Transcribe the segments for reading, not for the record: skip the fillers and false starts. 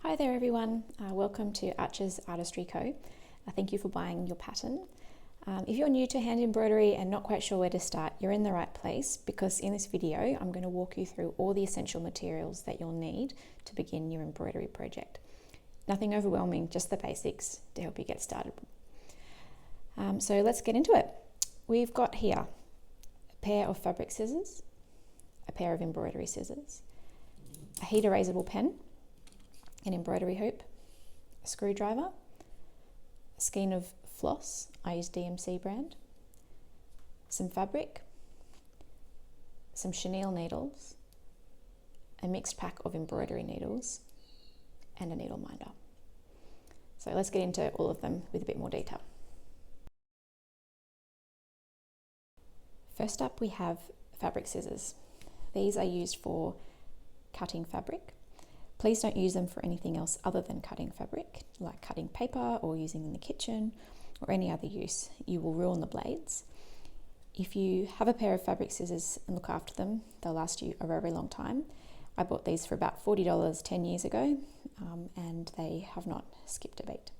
Hi there everyone, welcome to Artistry Co. Thank you for buying your pattern. If you're new to hand embroidery and not quite sure where to start, you're in the right place because in this video I'm going to walk you through all the essential materials that you'll need to begin your embroidery project. Nothing overwhelming, just the basics to help you get started. So let's get into it. We've got here a pair of fabric scissors, a pair of embroidery scissors, a heat erasable pen, an embroidery hoop, a screwdriver, a skein of floss, I use DMC brand, some fabric, some chenille needles, a mixed pack of embroidery needles, and a needle minder. So let's get into all of them with a bit more detail. First up we have fabric scissors. These are used for cutting fabric. Please don't use them for anything else other than cutting fabric, like cutting paper or using in the kitchen or any other use. You will ruin the blades. If you have a pair of fabric scissors and look after them, they'll last you a very long time. I bought these for about $40 10 years ago and they have not skipped a beat.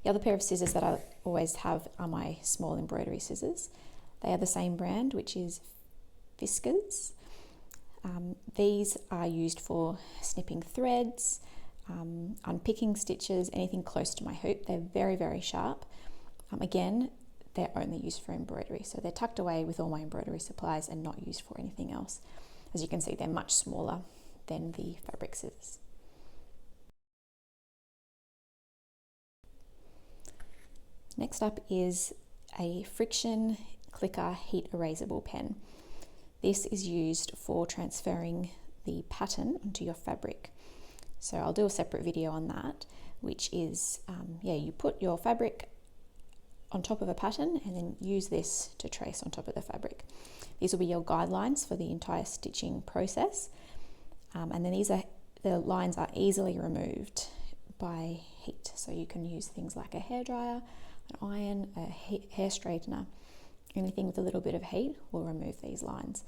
The other pair of scissors that I always have are my small embroidery scissors. They are the same brand, which is Fiskars. These are used for snipping threads, unpicking stitches, anything close to my hoop. They're very sharp. Again, they're only used for embroidery, so they're tucked away with all my embroidery supplies and not used for anything else. As you can see, they're much smaller than the fabric scissors. Next up is a friction clicker heat erasable pen. This is used for transferring the pattern onto your fabric. So I'll do a separate video on that, which is, you put your fabric on top of a pattern and then use this to trace on top of the fabric. These will be your guidelines for the entire stitching process. And then the lines are easily removed by heat. So you can use things like a hairdryer, an iron, a hair straightener. Anything with a little bit of heat will remove these lines.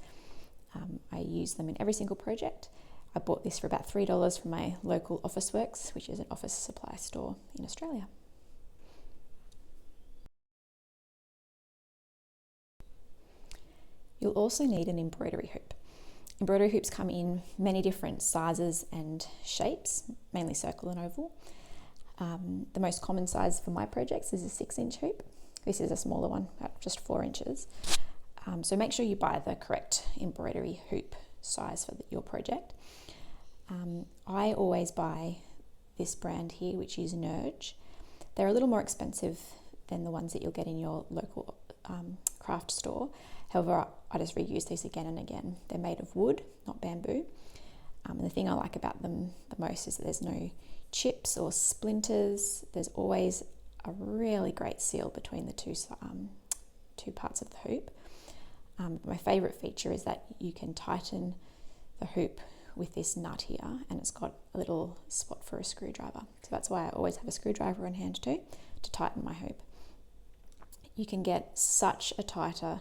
I use them in every single project. I bought this for about $3 from my local Officeworks, which is an office supply store in Australia. You'll also need an embroidery hoop. Embroidery hoops come in many different sizes and shapes, mainly circle and oval. The most common size for my projects is a 6-inch hoop. This is a smaller one, about just 4 inches. So make sure you buy the correct embroidery hoop size for your project. I always buy this brand here, which is Nerge. They're a little more expensive than the ones that you'll get in your local craft store. However, I just reuse these again and again. They're made of wood, not bamboo. And the thing I like about them the most is that there's no chips or splinters. There's always a really great seal between the two parts of the hoop. My favourite feature is that you can tighten the hoop with this nut here, and it's got a little spot for a screwdriver. So that's why I always have a screwdriver in hand too, to tighten my hoop. You can get such a tighter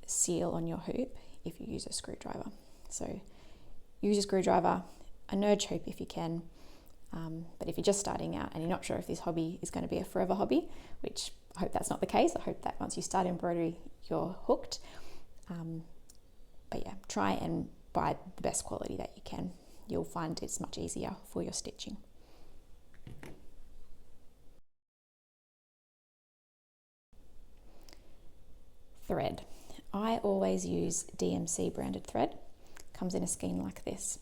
seal on your hoop if you use a screwdriver. So use a screwdriver, a Nerge hoop if you can. But if you're just starting out and you're not sure if this hobby is going to be a forever hobby, which I hope that's not the case, I hope that once you start embroidery, you're hooked. But yeah, try and buy the best quality that you can. You'll find it's much easier for your stitching. Thread. I always use DMC branded thread. Comes in a skein like this.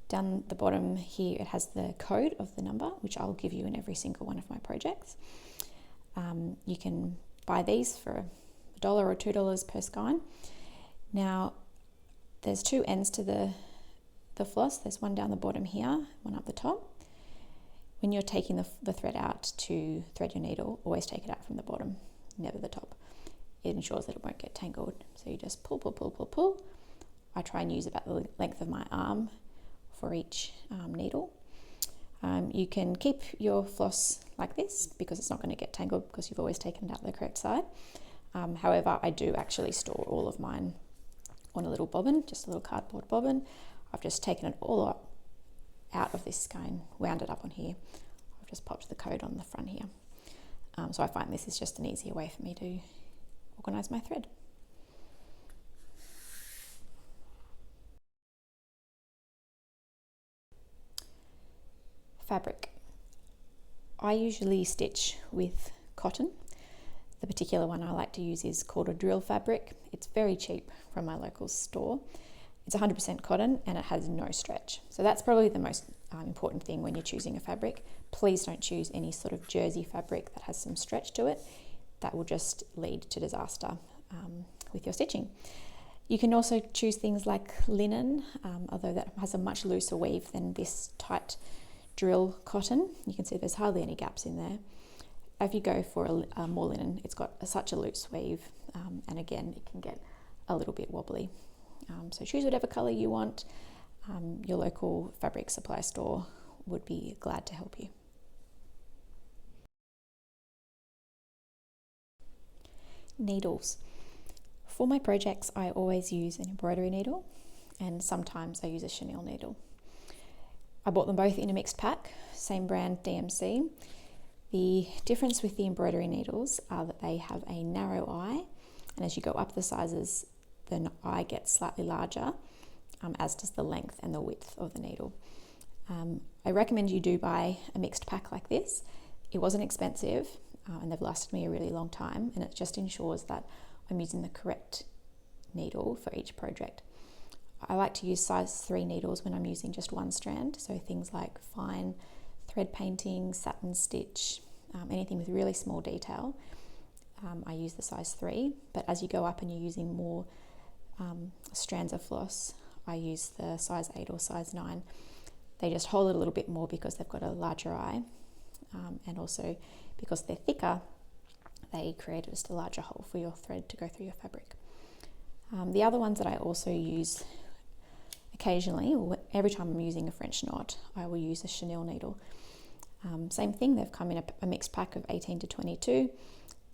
Down the bottom here, it has the code of the number, which I'll give you in every single one of my projects. You can buy these for $1 or $2 per skein. Now, there's two ends to the floss. There's one down the bottom here, one up the top. When you're taking the thread out to thread your needle, always take it out from the bottom, never the top. It ensures that it won't get tangled. So you just pull. I try and use about the length of my arm for each needle. You can keep your floss like this because it's not going to get tangled because you've always taken it out the correct side. However, I do actually store all of mine on a little bobbin, just a little cardboard bobbin. I've just taken it all up out of this skein, wound it up on here. I've just popped the code on the front here. So I find this is just an easier way for me to organise my thread. Fabric. I usually stitch with cotton. The particular one I like to use is called a drill fabric. It's very cheap from my local store. It's 100% cotton and it has no stretch. So that's probably the most important thing when you're choosing a fabric. Please don't choose any sort of jersey fabric that has some stretch to it. That will just lead to disaster with your stitching. You can also choose things like linen, although that has a much looser weave than this tight drill cotton. You can see there's hardly any gaps in there. If you go for a more linen, it's got such a loose weave, and again, it can get a little bit wobbly. So choose whatever colour you want. Your local fabric supply store would be glad to help you. Needles. For my projects, I always use an embroidery needle, and sometimes I use a chenille needle. I bought them both in a mixed pack, same brand DMC. The difference with the embroidery needles are that they have a narrow eye, and as you go up the sizes, the eye gets slightly larger, as does the length and the width of the needle. I recommend you do buy a mixed pack like this. It wasn't expensive, and they've lasted me a really long time, and it just ensures that I'm using the correct needle for each project. I like to use size 3 needles when I'm using just one strand, so things like fine thread painting, satin stitch, anything with really small detail. I use the size 3, but as you go up and you're using more strands of floss, I use the size 8 or size 9. They just hold it a little bit more because they've got a larger eye, and also because they're thicker, they create just a larger hole for your thread to go through your fabric. The other ones that I also use occasionally, or every time I'm using a French knot, I will use a chenille needle. Same thing, they've come in a mixed pack of 18 to 22.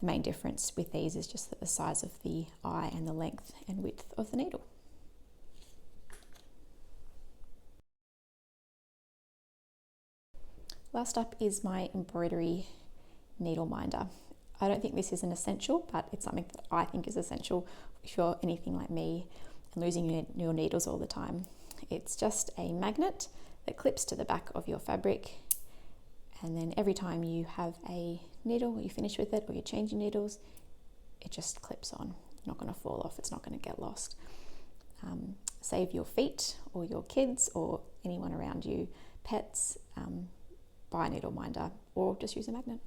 The main difference with these is just that the size of the eye and the length and width of the needle. Last up is my embroidery needle minder. I don't think this is an essential, but it's something that I think is essential if you're anything like me and losing your needles all the time. It's just a magnet that clips to the back of your fabric, and then every time you have a needle, you finish with it or you change your needles, it just clips on. It's not going to fall off, it's not going to get lost. Save your feet or your kids or anyone around you, pets, buy a needle minder or just use a magnet.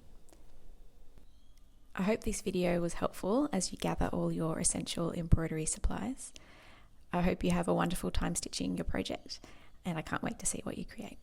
I hope this video was helpful as you gather all your essential embroidery supplies. I hope you have a wonderful time stitching your project, and I can't wait to see what you create.